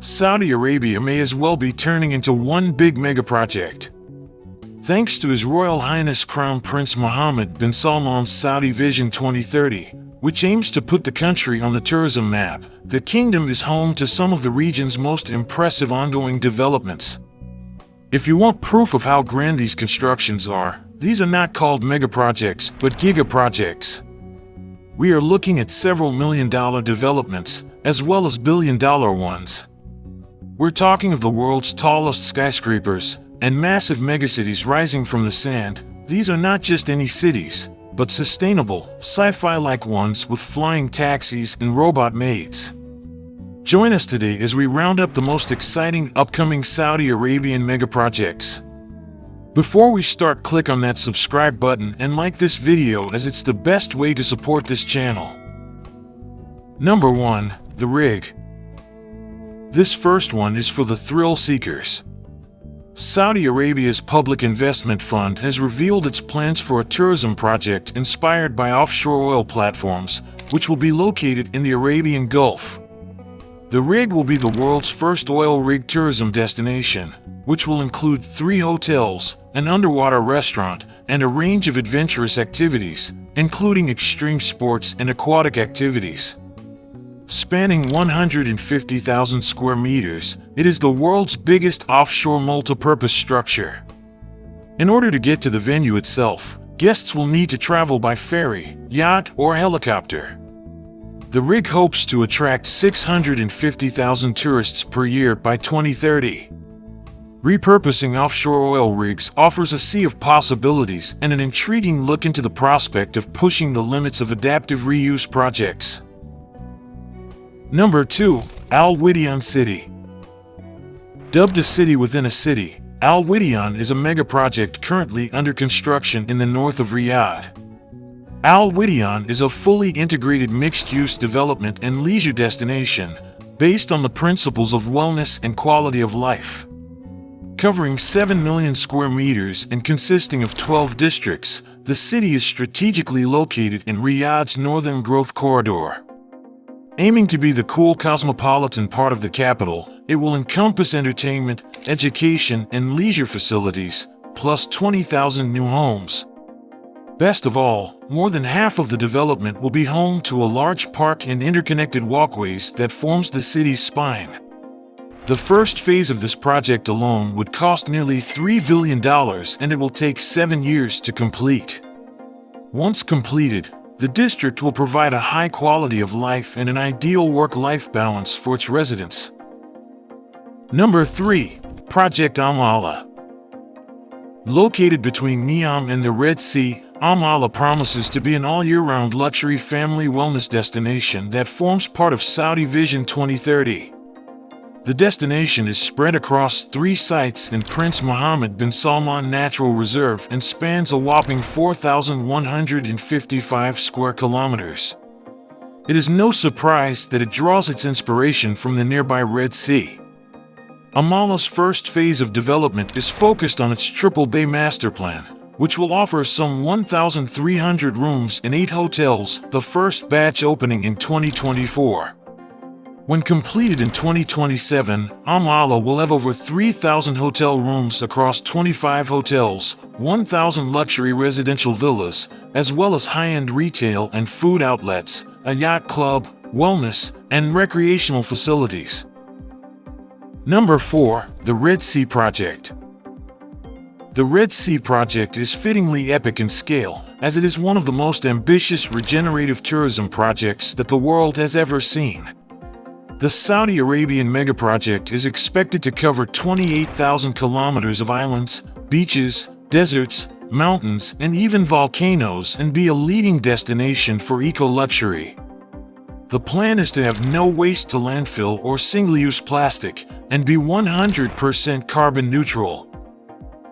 Saudi Arabia may as well be turning into one big megaproject. Thanks to His Royal Highness Crown Prince Mohammed bin Salman's Saudi Vision 2030, which aims to put the country on the tourism map, the kingdom is home to some of the region's most impressive ongoing developments. If you want proof of how grand these constructions are, these are not called megaprojects, but gigaprojects. We are looking at several million-dollar developments, as well as billion-dollar ones. We're talking of the world's tallest skyscrapers and massive megacities rising from the sand. These are not just any cities, but sustainable, sci-fi-like ones with flying taxis and robot maids. Join us today as we round up the most exciting upcoming Saudi Arabian megaprojects. Before we start, click on that subscribe button and like this video, as it's the best way to support this channel. Number 1. The Rig. This first one is for the thrill seekers. Saudi Arabia's Public Investment Fund has revealed its plans for a tourism project inspired by offshore oil platforms, which will be located in the Arabian Gulf. The Rig will be the world's first oil rig tourism destination, which will include 3 hotels, an underwater restaurant, and a range of adventurous activities, including extreme sports and aquatic activities. Spanning 150,000 square meters, it is the world's biggest offshore multipurpose structure. In order to get to the venue itself, guests will need to travel by ferry, yacht, or helicopter. The Rig hopes to attract 650,000 tourists per year by 2030. Repurposing offshore oil rigs offers a sea of possibilities and an intriguing look into the prospect of pushing the limits of adaptive reuse projects. Number 2. Widyan City. Dubbed a city within a city, Widyan is a megaproject currently under construction in the north of Riyadh. Widyan is a fully integrated mixed-use development and leisure destination based on the principles of wellness and quality of life. Covering 7 million square meters and consisting of 12 districts, the city is strategically located in Riyadh's northern growth corridor. Aiming to be the cool cosmopolitan part of the capital, it will encompass entertainment, education, and leisure facilities, plus 20,000 new homes. Best of all, more than half of the development will be home to a large park and interconnected walkways that forms the city's spine. The first phase of this project alone would cost nearly $3 billion, and it will take 7 years to complete. Once completed, the district will provide a high quality of life and an ideal work-life balance for its residents. Number 3. Project Amaala. Located between Neom and the Red Sea, Amaala promises to be an all-year-round luxury family wellness destination that forms part of Saudi Vision 2030. The destination is spread across 3 sites in Prince Mohammed bin Salman Natural Reserve and spans a whopping 4,155 square kilometers. It is no surprise that it draws its inspiration from the nearby Red Sea. Amaala's first phase of development is focused on its Triple Bay Master Plan, which will offer some 1,300 rooms in 8 hotels, the first batch opening in 2024. When completed in 2027, Amaala will have over 3,000 hotel rooms across 25 hotels, 1,000 luxury residential villas, as well as high-end retail and food outlets, a yacht club, wellness, and recreational facilities. Number 4. The Red Sea Project. The Red Sea Project is fittingly epic in scale, as it is one of the most ambitious regenerative tourism projects that the world has ever seen. The Saudi Arabian megaproject is expected to cover 28,000 kilometers of islands, beaches, deserts, mountains, and even volcanoes, and be a leading destination for eco-luxury. The plan is to have no waste to landfill or single-use plastic, and be 100% carbon neutral.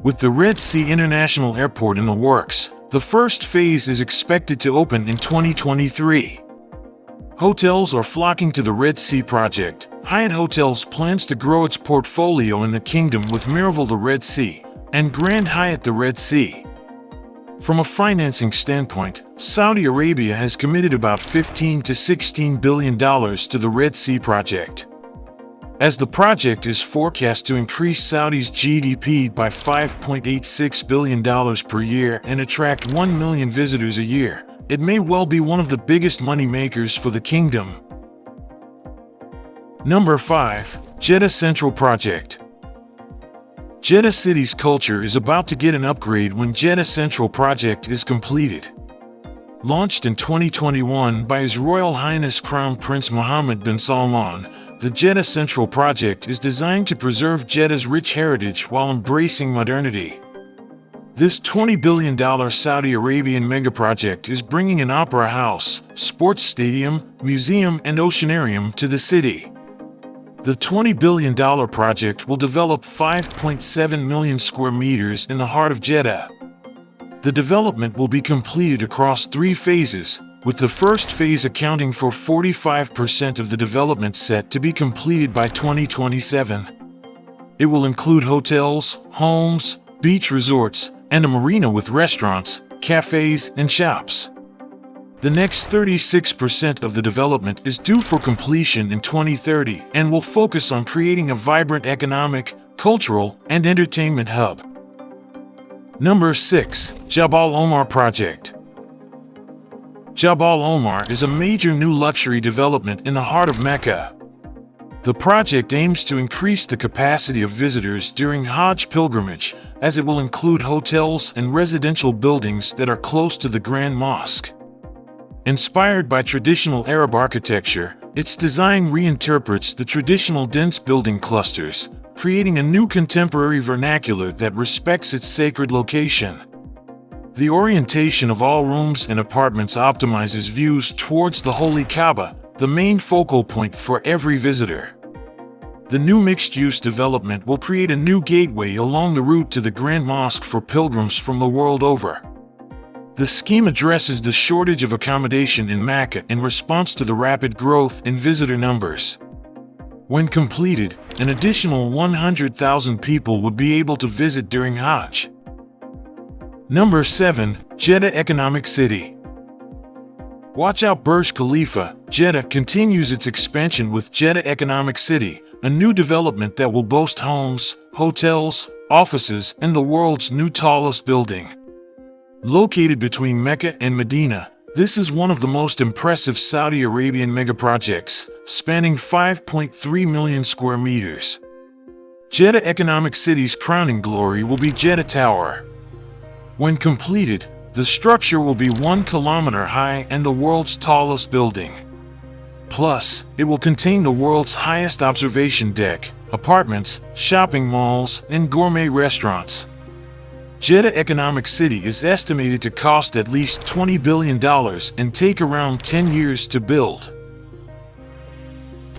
With the Red Sea International Airport in the works, the first phase is expected to open in 2023. Hotels are flocking to the Red Sea project. Hyatt Hotels plans to grow its portfolio in the kingdom with Miraval the Red Sea and Grand Hyatt the Red Sea. From a financing standpoint, Saudi Arabia has committed about $15 to $16 billion to the Red Sea project. as the project is forecast to increase Saudi's GDP by $5.86 billion per year and attract 1 million visitors a year. It may well be one of the biggest money makers for the kingdom. Number 5. Jeddah Central Project. Jeddah City's culture is about to get an upgrade when Jeddah Central Project is completed. Launched in 2021 by His Royal Highness Crown Prince Mohammed bin Salman, the Jeddah Central Project is designed to preserve Jeddah's rich heritage while embracing modernity. This $20 billion Saudi Arabian megaproject is bringing an opera house, sports stadium, museum, and oceanarium to the city. The $20 billion project will develop 5.7 million square meters in the heart of Jeddah. The development will be completed across 3 phases, with the first phase accounting for 45% of the development set to be completed by 2027. It will include hotels, homes, beach resorts, and a marina with restaurants, cafes, and shops. The next 36% of the development is due for completion in 2030 and will focus on creating a vibrant economic, cultural, and entertainment hub. Number 6. Jabal Omar Project. Jabal Omar is a major new luxury development in the heart of Mecca. The project aims to increase the capacity of visitors during Hajj pilgrimage, as it will include hotels and residential buildings that are close to the Grand Mosque. Inspired by traditional Arab architecture, its design reinterprets the traditional dense building clusters, creating a new contemporary vernacular that respects its sacred location. The orientation of all rooms and apartments optimizes views towards the Holy Kaaba, the main focal point for every visitor. The new mixed-use development will create a new gateway along the route to the Grand Mosque for pilgrims from the world over. The scheme addresses the shortage of accommodation in Mecca in response to the rapid growth in visitor numbers. When completed, an additional 100,000 people would be able to visit during Hajj. Number 7. Jeddah Economic City. Watch out, Burj Khalifa. Jeddah continues its expansion with Jeddah Economic City, a new development that will boast homes, hotels, offices, and the world's new tallest building. Located between Mecca and Medina, this is one of the most impressive Saudi Arabian megaprojects, spanning 5.3 million square meters. Jeddah Economic City's crowning glory will be Jeddah Tower. When completed, the structure will be 1 kilometer high and the world's tallest building. Plus, it will contain the world's highest observation deck, apartments, shopping malls, and gourmet restaurants. Jeddah Economic City is estimated to cost at least $20 billion and take around 10 years to build.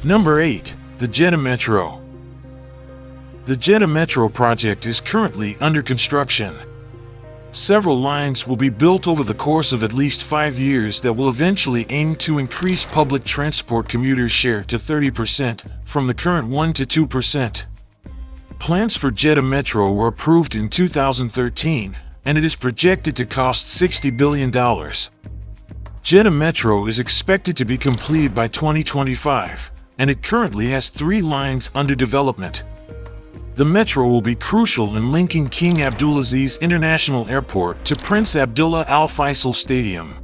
Number 8. The Jeddah Metro. The Jeddah Metro project is currently under construction. Several lines will be built over the course of at least 5 years that will eventually aim to increase public transport commuters' share to 30% from the current 1 to 2%. Plans for Jeddah Metro were approved in 2013, and it is projected to cost $60 billion. Jeddah Metro is expected to be completed by 2025, and it currently has 3 lines under development. The metro will be crucial in linking King Abdulaziz International Airport to Prince Abdullah Al Faisal Stadium.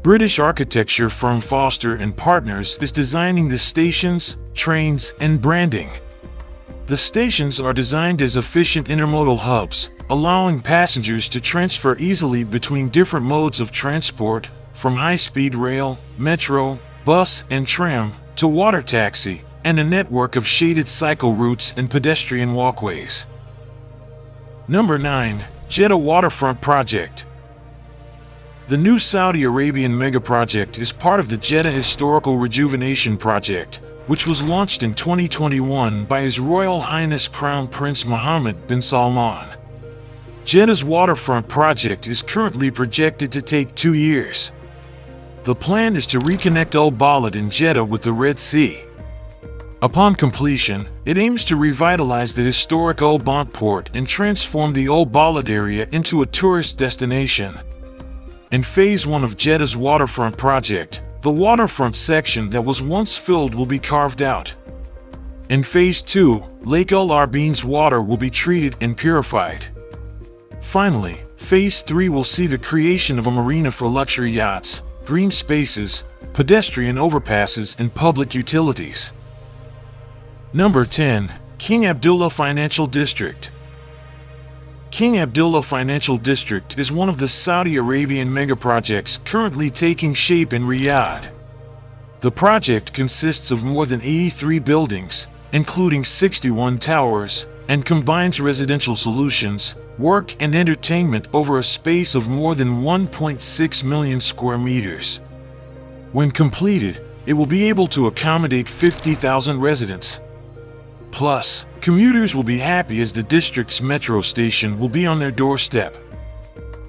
British architecture firm Foster & Partners is designing the stations, trains, and branding. The stations are designed as efficient intermodal hubs, allowing passengers to transfer easily between different modes of transport, from high-speed rail, metro, bus, and tram, to water taxi, and a network of shaded cycle routes and pedestrian walkways. Number 9. Jeddah Waterfront Project. The new Saudi Arabian megaproject is part of the Jeddah Historical Rejuvenation Project, which was launched in 2021 by His Royal Highness Crown Prince Mohammed bin Salman. Jeddah's waterfront project is currently projected to take 2 years. The plan is to reconnect Al Balad in Jeddah with the Red Sea. Upon completion, it aims to revitalize the historic Al Bant port and transform the Al Balad area into a tourist destination. In Phase 1 of Jeddah's waterfront project, the waterfront section that was once filled will be carved out. In Phase 2, Lake Al Arbeen's water will be treated and purified. Finally, Phase 3 will see the creation of a marina for luxury yachts, green spaces, pedestrian overpasses, and public utilities. Number 10. King Abdullah Financial District. King Abdullah Financial District is one of the Saudi Arabian megaprojects currently taking shape in Riyadh. The project consists of more than 83 buildings, including 61 towers, and combines residential solutions, work and entertainment over a space of more than 1.6 million square meters. When completed, it will be able to accommodate 50,000 residents. Plus, commuters will be happy as the district's metro station will be on their doorstep.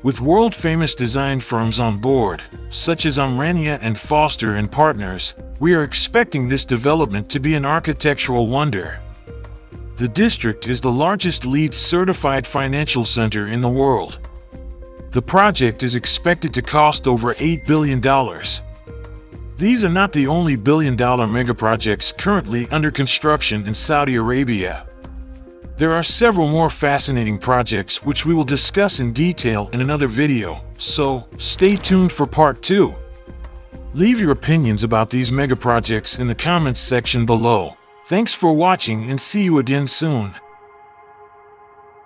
With world-famous design firms on board, such as Omrania and Foster and Partners, we are expecting this development to be an architectural wonder. The district is the largest LEED-certified financial center in the world. The project is expected to cost over $8 billion. These are not the only billion-dollar megaprojects currently under construction in Saudi Arabia. There are several more fascinating projects which we will discuss in detail in another video, so stay tuned for part 2. Leave your opinions about these megaprojects in the comments section below. Thanks for watching and see you again soon.